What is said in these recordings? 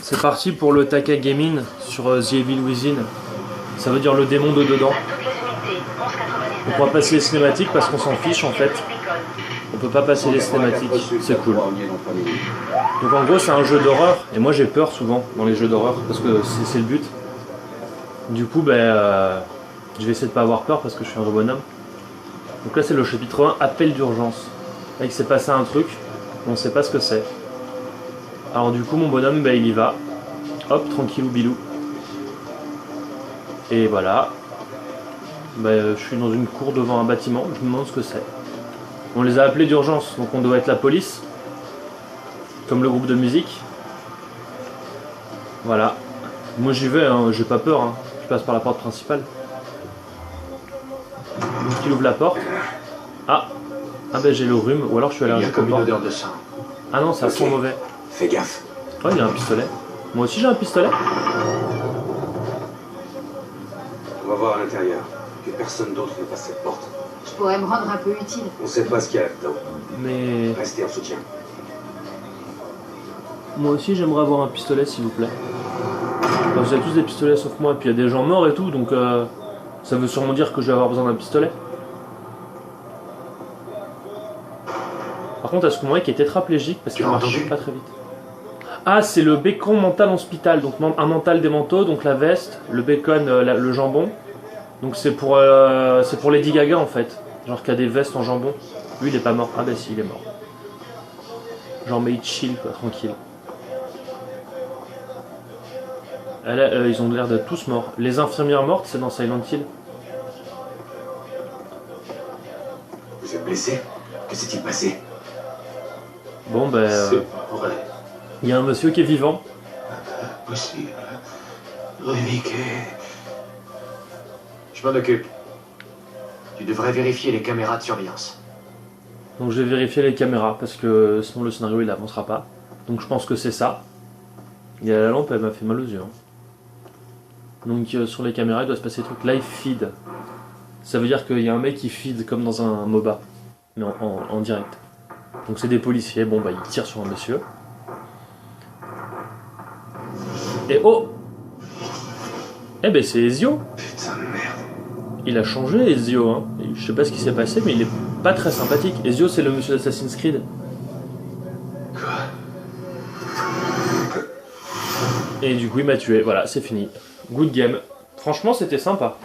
C'est parti pour le Taka Gaming sur The Evil Within. Ça veut dire le démon de dedans. Donc on va passer les cinématiques parce qu'on s'en fiche en fait. On peut pas passer les cinématiques, c'est cool. Donc en gros c'est un jeu d'horreur et moi j'ai peur souvent dans les jeux d'horreur parce que c'est le but. Du coup je vais essayer de pas avoir peur parce que je suis un gros bonhomme. Donc là c'est le chapitre 1, appel d'urgence. Là il s'est passé un truc, on sait pas ce que c'est. Alors du coup mon bonhomme il y va. Hop, tranquillou bilou. Et voilà. Je suis dans une cour devant un bâtiment, je me demande ce que c'est. On les a appelés d'urgence, donc on doit être la police. Comme le groupe de musique. Voilà. Moi j'y vais, hein, j'ai pas peur, hein. Je passe par la porte principale. Donc il ouvre la porte. Ah j'ai le rhume, ou alors je suis allergique au porc. De sang. Ah non, ça sent mauvais. Fais gaffe. Oh, il a un pistolet. Moi aussi j'ai un pistolet. On va voir à l'intérieur. Que personne d'autre ne passe cette porte. Je pourrais me rendre un peu utile. On sait pas ce qu'il y a là-dedans. Mais Restez en soutien. moi aussi j'aimerais avoir un pistolet s'il vous plaît. Enfin, vous avez tous des pistolets sauf moi, et puis il y a des gens morts et tout, donc ça veut sûrement dire que je vais avoir besoin d'un pistolet. Par contre, est-ce que mon mec est tétraplégique parce qu'il marche pas très vite? Ah, c'est le bacon mental hospital, donc un mental des manteaux, donc la veste, le bacon, le jambon. Donc c'est pour Lady Gaga en fait, genre qui a des vestes en jambon. Lui il est pas mort, ah bah si il est mort. Genre mais il chill quoi, tranquille. Ils ont l'air d'être tous morts. Les infirmières mortes c'est dans Silent Hill. Vous êtes blessé? Que s'est-il passé? Bon C'est pas vrai. il y a un monsieur qui est vivant. Possible. Rémiqué. Je m'en occupe. Tu devrais vérifier les caméras de surveillance. Donc je vais vérifier les caméras parce que sinon le scénario il avancera pas. Donc je pense que c'est ça. Il y a la lampe, elle m'a fait mal aux yeux. Hein. Donc sur les caméras il doit se passer des trucs. Live feed. Ça veut dire qu'il y a un mec qui feed comme dans un MOBA. Mais en direct. Donc c'est des policiers. Bon ils tirent sur un monsieur. Et oh! C'est Ezio. Putain de merde. Il a changé Ezio, hein. Je sais pas ce qui s'est passé, mais il est pas très sympathique. Ezio, c'est le monsieur d'Assassin's Creed. Quoi? Et du coup, il m'a tué. Voilà, c'est fini. Good game. Franchement, c'était sympa.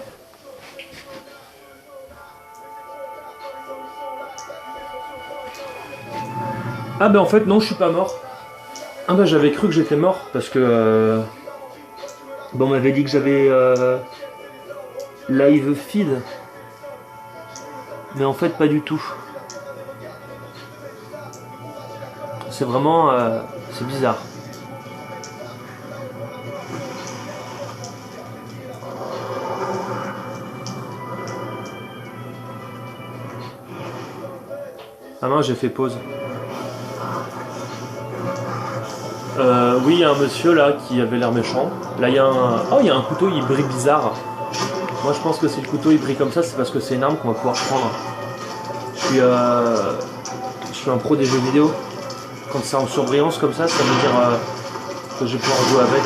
Ah en fait, non, je suis pas mort. J'avais cru que j'étais mort, parce que... on m'avait dit que j'avais... live feed. Mais en fait pas du tout. C'est vraiment c'est bizarre. Ah non, j'ai fait pause. Oui, il y a un monsieur là qui avait l'air méchant. Là il y a un... Oh, il y a un couteau, il brille bizarre. Moi je pense que si le couteau il brille comme ça, c'est parce que c'est une arme qu'on va pouvoir prendre. Je suis un pro des jeux vidéo. Quand c'est en surbrillance comme ça veut dire que je vais pouvoir jouer avec.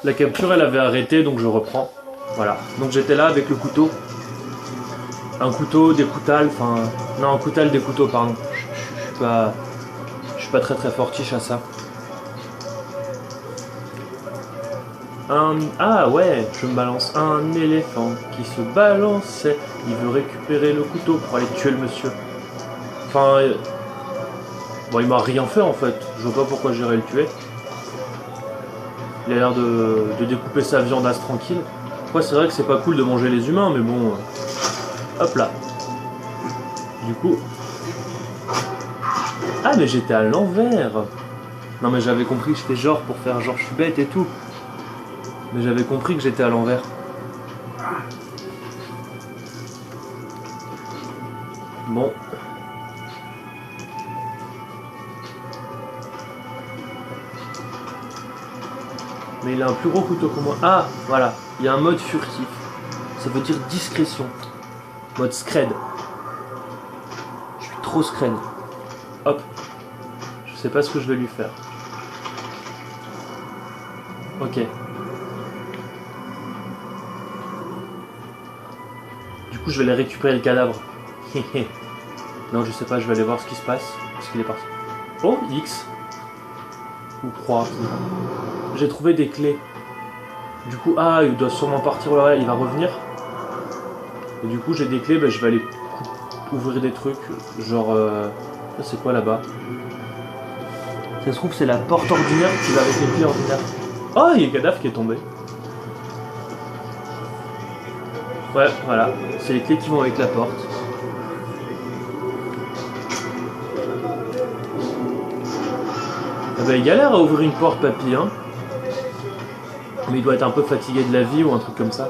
La capture elle avait arrêté donc je reprends. Voilà. Donc j'étais là avec le couteau. Un couteau, des couteaux, enfin... Non, un couteau, des couteaux, pardon. Je suis pas très fortiche à ça. Ah ouais, je me balance. Un éléphant qui se balançait. Il veut récupérer le couteau pour aller tuer le monsieur. Enfin... il m'a rien fait en fait. Je vois pas pourquoi j'irais le tuer. Il a l'air de découper sa viandasse tranquille. Après c'est vrai que c'est pas cool de manger les humains, mais bon... Hop là. Du coup... Ah mais j'étais à l'envers. Non mais j'avais compris que j'étais genre pour faire genre je suis bête et tout. Mais j'avais compris que j'étais à l'envers. Bon. Mais il a un plus gros couteau que moi. Ah, voilà. Il y a un mode furtif. Ça veut dire discrétion. Mode scred. Je suis trop scred. Hop. Je sais pas ce que je vais lui faire. Ok. Du coup, je vais aller récupérer le cadavre. Non, je sais pas, je vais aller voir ce qui se passe. Est-ce qu'il est parti? Oh, X. Ou croix. J'ai trouvé des clés. Du coup, ah, il doit sûrement partir. Là, il va revenir. Et du coup, j'ai des clés, ben, je vais aller ouvrir des trucs. Genre, c'est quoi là-bas? Ça se trouve, c'est la porte ordinaire qui va avec les clés ordinaires. Oh, il y a le cadavre qui est tombé. Ouais, voilà. C'est les clés qui vont avec la porte. Ah bah, il galère à ouvrir une porte, papy, hein. Mais il doit être un peu fatigué de la vie ou un truc comme ça.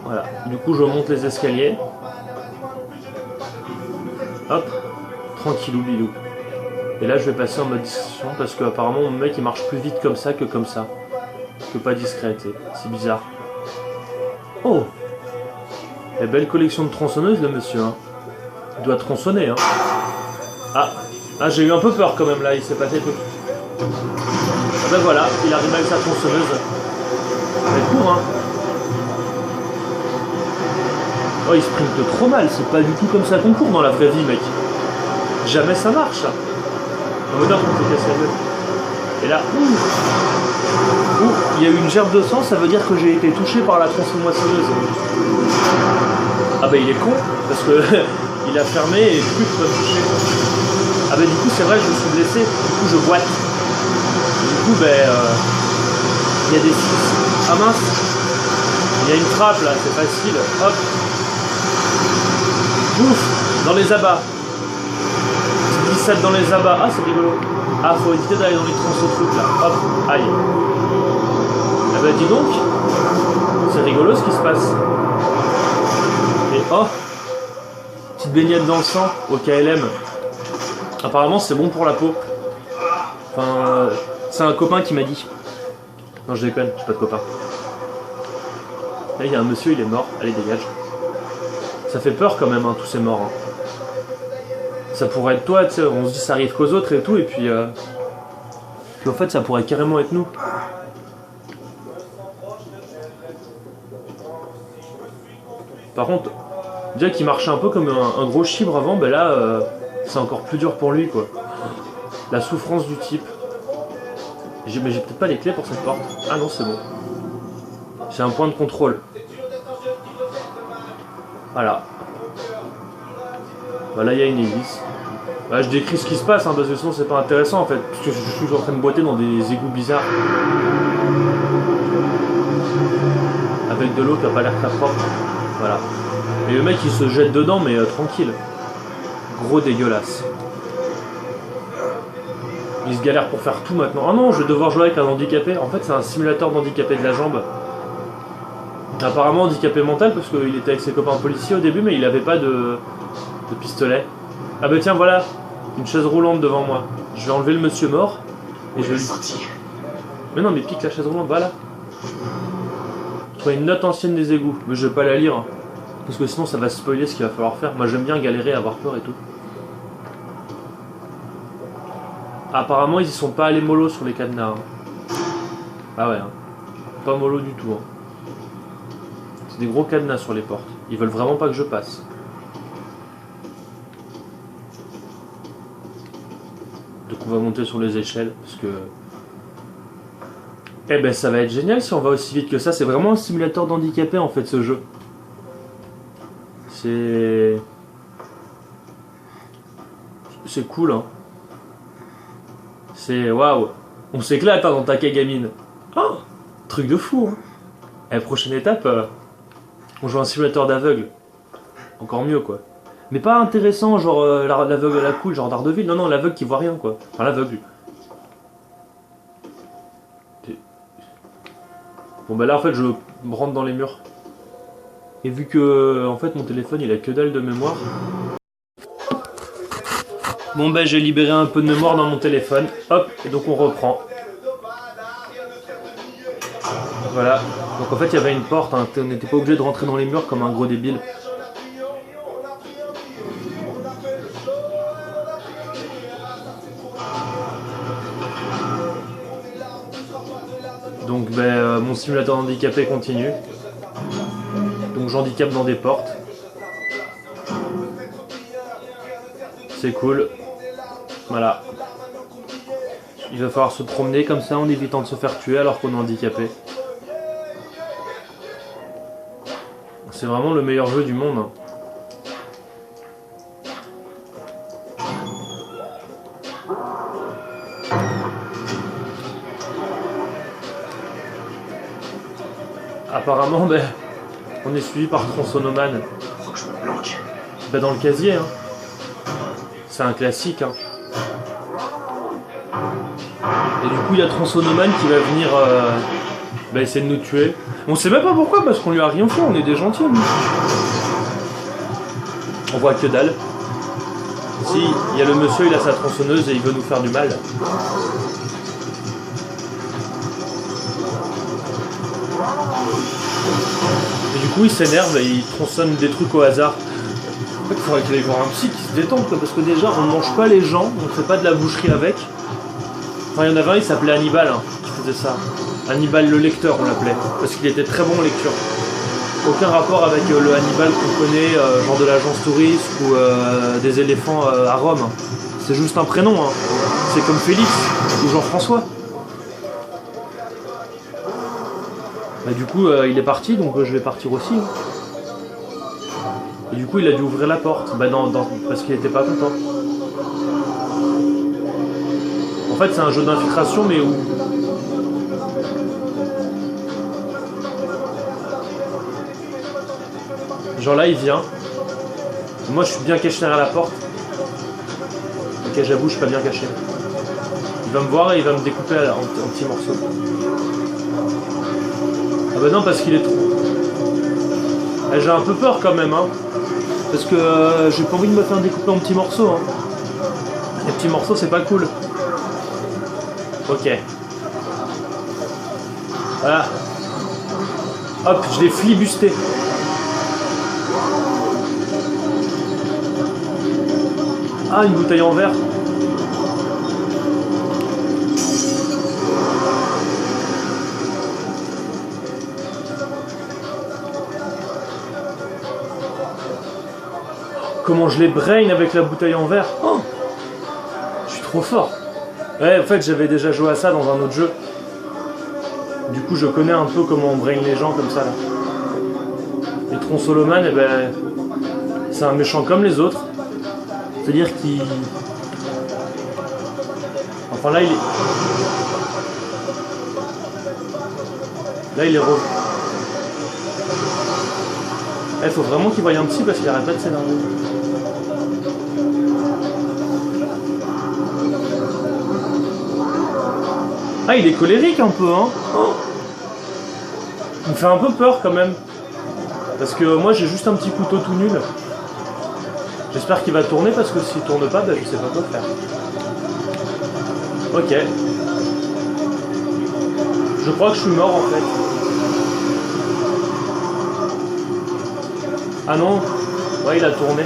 Voilà. Du coup, je monte les escaliers. Hop. Tranquillou bilou. Et là, je vais passer en mode discrétion parce que apparemment mon mec il marche plus vite comme ça. Que pas discret. C'est bizarre. Oh! Et belle collection de tronçonneuses, le monsieur. Hein. Il doit tronçonner. Hein. Ah, j'ai eu un peu peur quand même là. Il s'est passé tout. Ah ben voilà, il arrive avec sa tronçonneuse. Elle court, hein. Oh, il sprinte trop mal. C'est pas du tout comme ça qu'on court dans la vraie vie, mec. Jamais ça marche. On me donne qu'on peut casser la gueule. Et là, il y a eu une gerbe de sang, ça veut dire que j'ai été touché par la tronçonneuse. Ah bah il est con, parce que il a fermé et plus de pas toucher. Ah bah du coup c'est vrai, je me suis blessé, du coup je boite. Du coup il y a des... Ah mince, il y a une trappe là, c'est facile. Hop. Ouf, dans les abats. 17 dans les abats, ah c'est rigolo. Ah, faut éviter d'aller dans les tronçons trucs là. Hop, aïe. Ah bah dis donc, c'est rigolo ce qui se passe. Et oh, petite baignade dans le sang au KLM. Apparemment c'est bon pour la peau. Enfin, c'est un copain qui m'a dit. Non je déconne, j'ai pas de copain. Là il y a un monsieur, il est mort. Allez dégage. Ça fait peur quand même, hein, tous ces morts. Hein. Ça pourrait être toi, tu sais, on se dit ça arrive qu'aux autres et tout, et puis en fait ça pourrait carrément être nous. Par contre, déjà qu'il marchait un peu comme un gros chibre avant, ben là c'est encore plus dur pour lui quoi. La souffrance du type. Mais j'ai peut-être pas les clés pour cette porte. Ah non c'est bon. J'ai un point de contrôle. Voilà. Voilà, il y a une hélice. Bah, je décris ce qui se passe, hein, parce que sinon c'est pas intéressant en fait, parce que je suis en train de boiter dans des égouts bizarres. Avec de l'eau qui a pas l'air très propre. Voilà. Et le mec il se jette dedans, mais tranquille. Gros dégueulasse. Il se galère pour faire tout maintenant. Oh non, je vais devoir jouer avec un handicapé. En fait, c'est un simulateur d'handicapé de la jambe. Apparemment handicapé mental, parce qu'il était avec ses copains policiers au début, mais il avait pas de pistolet. Ah bah tiens, voilà, une chaise roulante devant moi. Je vais enlever le monsieur mort et je vais lui... Mais non, mais pique la chaise roulante, voilà. Je vois une note ancienne des égouts, mais je vais pas la lire, hein, parce que sinon ça va spoiler ce qu'il va falloir faire. Moi j'aime bien galérer, avoir peur et tout. Apparemment ils y sont pas allés mollo sur les cadenas. Hein. Ah ouais, hein. Pas mollo du tout. Hein. C'est des gros cadenas sur les portes. Ils veulent vraiment pas que je passe. Donc on va monter sur les échelles parce que... Eh ben ça va être génial si on va aussi vite que ça. C'est vraiment un simulateur d'handicapé en fait ce jeu. C'est cool hein. C'est waouh. On s'éclate hein, dans ta gamine. Oh, truc de fou hein. Et prochaine étape, on joue un simulateur d'aveugle. Encore mieux quoi. Mais pas intéressant, genre l'aveugle à la cool, genre Daredevil. Non, non, l'aveugle qui voit rien, quoi. Enfin, l'aveugle. Bon, bah là, en fait, je me rentre dans les murs. Et vu que, en fait, mon téléphone, il a que dalle de mémoire. Bon, bah, j'ai libéré un peu de mémoire dans mon téléphone. Hop, et donc on reprend. Voilà. Donc, en fait, il y avait une porte. Hein. On n'était pas obligé de rentrer dans les murs comme un gros débile. Donc mon simulateur handicapé continue. Donc j'handicape dans des portes. C'est cool. Voilà. Il va falloir se promener comme ça en évitant de se faire tuer alors qu'on est handicapé. C'est vraiment le meilleur jeu du monde. Apparemment, on est suivi par Tronçonnoman. Faut que je me planque. Dans le casier, hein. C'est un classique, hein. Et du coup, il y a Tronçonnoman qui va venir essayer de nous tuer. On sait même pas pourquoi, parce qu'on lui a rien fait, on est des gentils, nous. On voit que dalle. Si, il y a le monsieur, il a sa tronçonneuse et il veut nous faire du mal. Et du coup, il s'énerve et il tronçonne des trucs au hasard. En fait, il faudrait qu'il aille voir un psy qui se détende, quoi, parce que déjà, on ne mange pas les gens, on ne fait pas de la boucherie avec. Enfin, il y en avait un, il s'appelait Hannibal, hein, qui faisait ça. Hannibal le lecteur, on l'appelait, parce qu'il était très bon en lecture. Aucun rapport avec le Hannibal qu'on connaît, genre de l'agence touriste ou des éléphants à Rome. C'est juste un prénom, hein. C'est comme Félix ou Jean-François. Du coup, il est parti, donc je vais partir aussi. Et du coup, il a dû ouvrir la porte, parce qu'il n'était pas content. En fait, c'est un jeu d'infiltration, mais où... Genre là, il vient. Moi, je suis bien caché derrière la porte. Ok, j'avoue, je suis pas bien caché. Il va me voir et il va me découper en petits morceaux. Ah bah non, parce qu'il est trop... J'ai un peu peur quand même, hein. Parce que j'ai pas envie de me faire découper en petits morceaux, hein. Les petits morceaux, c'est pas cool. Ok. Voilà. Hop, je l'ai filibusté. Ah, une bouteille en verre. Comment je les brain avec la bouteille en verre. Oh, je suis trop fort. Ouais, en fait, j'avais déjà joué à ça dans un autre jeu. Du coup, je connais un peu comment on brain les gens comme ça, là. Et Tronçonnoman, c'est un méchant comme les autres. C'est-à-dire qu'il... Enfin, là, il est... Là, il est revenu. Il faut vraiment qu'il voie un psy parce qu'il arrête pas de s'énerver. Ah, il est colérique un peu, hein. Il me fait un peu peur quand même. Parce que moi, j'ai juste un petit couteau tout nul. J'espère qu'il va tourner parce que s'il tourne pas, je sais pas quoi faire. Ok. Je crois que je suis mort en fait. Ah non. Ouais, il a tourné.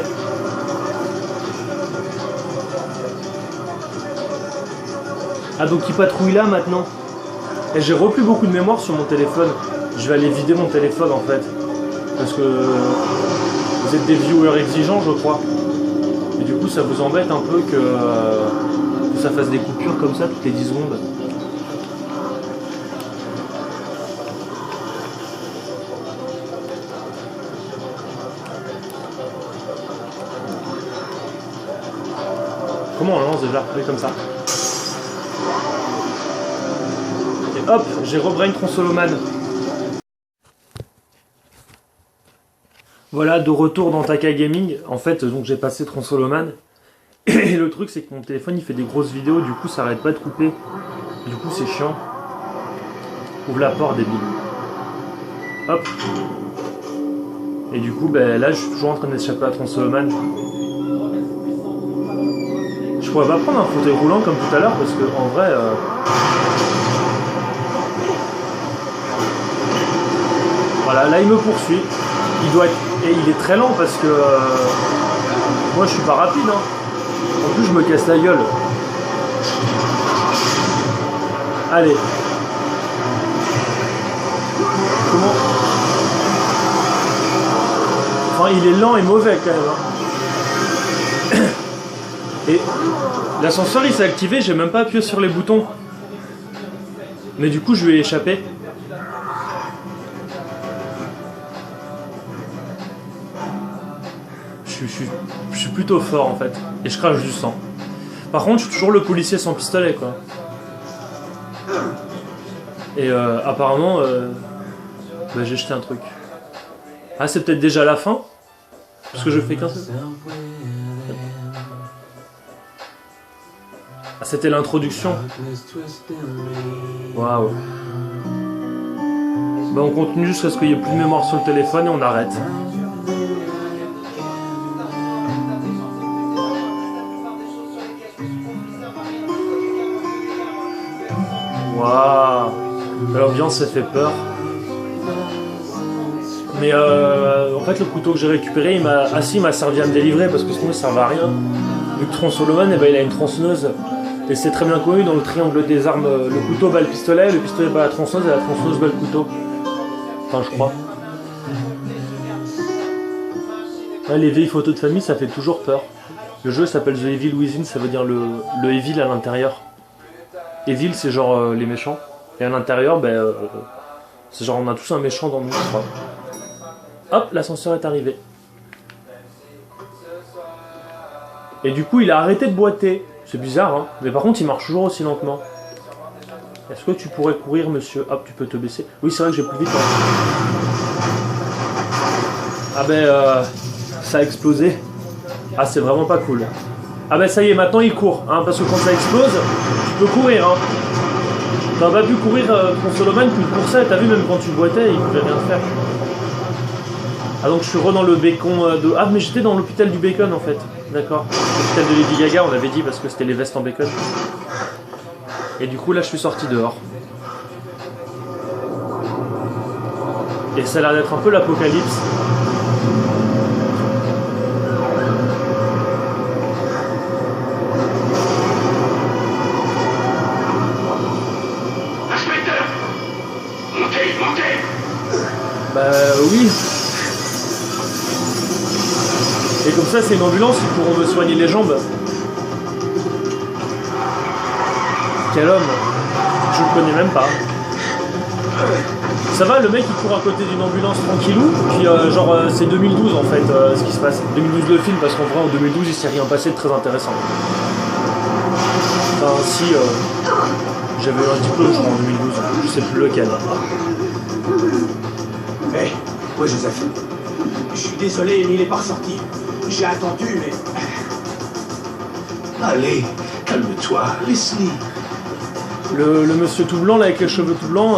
Ah, donc il patrouille là maintenant. Et j'ai repris beaucoup de mémoire sur mon téléphone. Je vais aller vider mon téléphone en fait. Parce que vous êtes des viewers exigeants, je crois. Et du coup, ça vous embête un peu que ça fasse des coupures comme ça toutes les 10 secondes. Comment on lance déjà? Oui, comme ça. Et hop, j'ai rebrain Tronçonnoman. Voilà, de retour dans Taka Gaming. En fait, donc j'ai passé Tronçonnoman. Et le truc, c'est que mon téléphone, il fait des grosses vidéos. Du coup, ça arrête pas de couper. Du coup, c'est chiant. Ouvre la porte, débile. Hop. Et du coup, là, je suis toujours en train d'échapper à Tronçonnoman. Je pourrais pas prendre un fauteuil roulant comme tout à l'heure, parce que en vrai... Voilà, là, il me poursuit. Il doit être... Et il est très lent parce que moi je suis pas rapide, hein. En plus je me casse la gueule. comment... Enfin, il est lent et mauvais quand même. Hein. Et l'ascenseur il s'est activé, j'ai même pas appuyé sur les boutons. Mais du coup je lui ai échappé. Je suis plutôt fort en fait. Et je crache du sang. Par contre je suis toujours le policier sans pistolet quoi. Et apparemment bah, j'ai jeté un truc. Ah c'est peut-être déjà la fin. Parce que je fais qu'un seul. Ah, c'était l'introduction. Waouh. Bah, on continue jusqu'à ce qu'il n'y ait plus de mémoire sur le téléphone et on arrête. Waouh. L'ambiance ça fait peur. Mais en fait le couteau que j'ai récupéré il m'a servi à me délivrer parce que sinon ça ne servait à rien. Vu que Tron Solomon eh ben, il a une tronçonneuse. Et c'est très bien connu dans le triangle des armes, le couteau bat le pistolet bat la tronçonneuse et la tronçonneuse bat le couteau. Enfin je crois. Ouais, les vieilles photos de famille ça fait toujours peur. Le jeu s'appelle The Evil Within, ça veut dire le Evil à l'intérieur. Evil c'est genre les méchants. Et à l'intérieur ben, c'est genre on a tous un méchant dans nous je crois. Hop, l'ascenseur est arrivé. Et du coup il a arrêté de boiter. C'est bizarre, hein. Mais par contre, il marche toujours aussi lentement. Est-ce que tu pourrais courir, monsieur? Hop, tu peux te baisser. Oui, c'est vrai que j'ai plus vite. Hein. Ah ben, ça a explosé. Ah, c'est vraiment pas cool. Ah ben, ça y est, maintenant il court. Hein, parce que quand ça explose, tu peux courir. Hein. T'as pas pu courir pour Solomon, puis pour ça, t'as vu, même quand tu boitais, il pouvait rien faire. Ah, donc je suis dans le bacon de... Ah, mais j'étais dans l'hôpital du bacon, en fait. D'accord. L'hôpital de Lady Gaga, on avait dit, parce que c'était les vestes en bacon. Et du coup, là, je suis sorti dehors. Et ça a l'air d'être un peu l'apocalypse. Inspecteur! Montez! Bah oui. Et comme ça, c'est une ambulance, ils pourront me soigner les jambes. Quel homme. Je le connais même pas. Ça va, le mec il court à côté d'une ambulance tranquillou, puis genre c'est 2012 en fait ce qui se passe. 2012 le film, parce qu'en vrai en 2012 il s'est rien passé de très intéressant. Enfin si, j'avais eu un diplôme je crois en 2012, je sais plus lequel. Hé, ouais Joseph. Je suis désolé, mais il est pas ressorti. J'ai attendu, mais... Allez, calme-toi, Leslie. Le monsieur tout blanc là avec les cheveux tout blancs,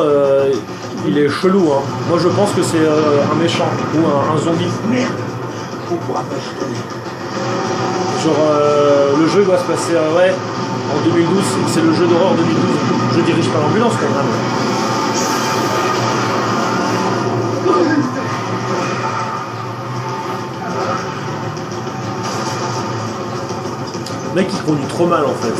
il est chelou hein. Moi je pense que c'est un méchant ou un zombie. Merde, on pourra pas se donner. Genre le jeu doit se passer ouais en 2012, c'est le jeu d'horreur 2012. Je dirige pas l'ambulance quand même. Le mec il conduit trop mal en fait.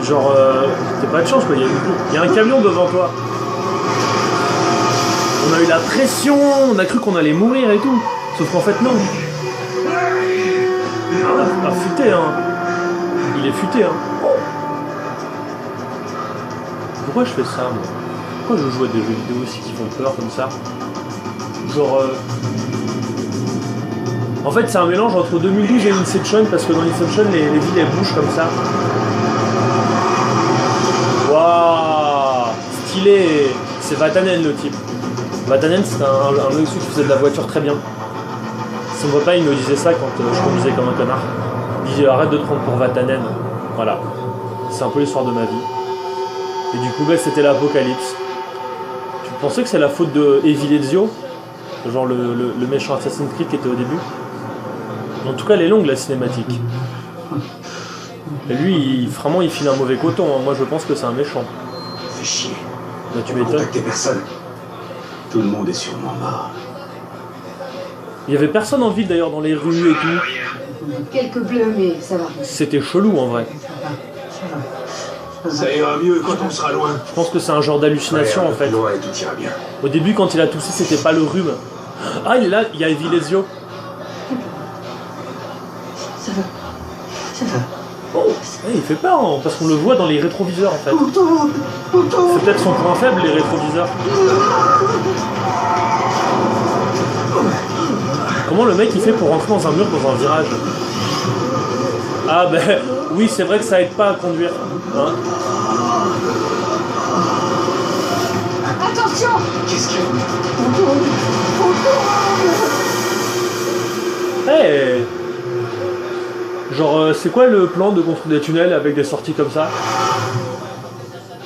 Genre t'as pas de chance quoi, il y a un camion devant toi. On a eu la pression, on a cru qu'on allait mourir et tout. Sauf qu'en fait non. Ah futé hein. Il est futé hein. Pourquoi je fais ça moi? Pourquoi je joue à des jeux vidéo aussi qui font peur comme ça? Genre en fait c'est un mélange entre 2012 et Inception parce que dans Inception les villes elles bougent comme ça. Waouh, stylé. C'est Vatanen le type. Vatanen c'est un monsieur qui faisait de la voiture très bien. Son papa il me disait ça quand je conduisais comme un connard. Il disait arrête de te prendre pour Vatanen. Voilà. C'est un peu l'histoire de ma vie. Et du coup bah, c'était l'apocalypse. Tu pensais que c'est la faute de Evil Ezio? Genre le méchant Assassin's Creed qui était au début. En tout cas elle est longue la cinématique. Et lui vraiment il file un mauvais coton, hein. Moi je pense que c'est un méchant. Fais chier. Bah tu m'étonnes. Contactez personne. Tout le monde est sûrement mort. Il y avait personne en ville d'ailleurs dans les rues et tout. Quelques bleus, mais ça va. C'était chelou en vrai. Ça va. Ça ira mieux quand on sera loin. Je pense que c'est un genre d'hallucination en fait. Loin et tout ira bien. Au début, quand il a toussé, c'était pas le rhume. Ah, il est là, il y a Evilesio. Ça va. Ça va. Ouais, il fait peur, hein, parce qu'on le voit dans les rétroviseurs en fait. Pourtant, C'est peut-être son point faible, les rétroviseurs. Comment le mec il fait pour rentrer dans un mur dans un virage? Ah ben oui, c'est vrai que ça aide pas à conduire. Hein. Attention! Qu'est-ce qu'il y a? Hey. Genre, c'est quoi le plan de construire des tunnels avec des sorties comme ça?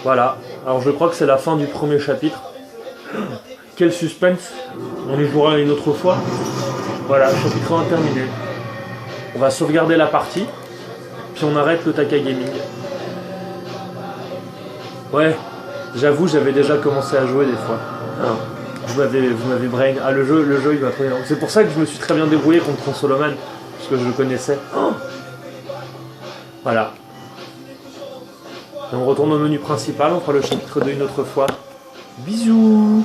Voilà. Alors je crois que c'est la fin du premier chapitre. Quel suspense. On y jouera une autre fois. Voilà, chapitre 1 terminé. On va sauvegarder la partie. Puis on arrête le Taka Gaming. Ouais, j'avoue, j'avais déjà commencé à jouer des fois. Ah, vous m'avez brain. Ah, le jeu il va très bien. C'est pour ça que je me suis très bien débrouillé contre Soloman. Parce que je le connaissais. Oh, voilà. Et on retourne au menu principal. On fera le chapitre 2 une autre fois. Bisous.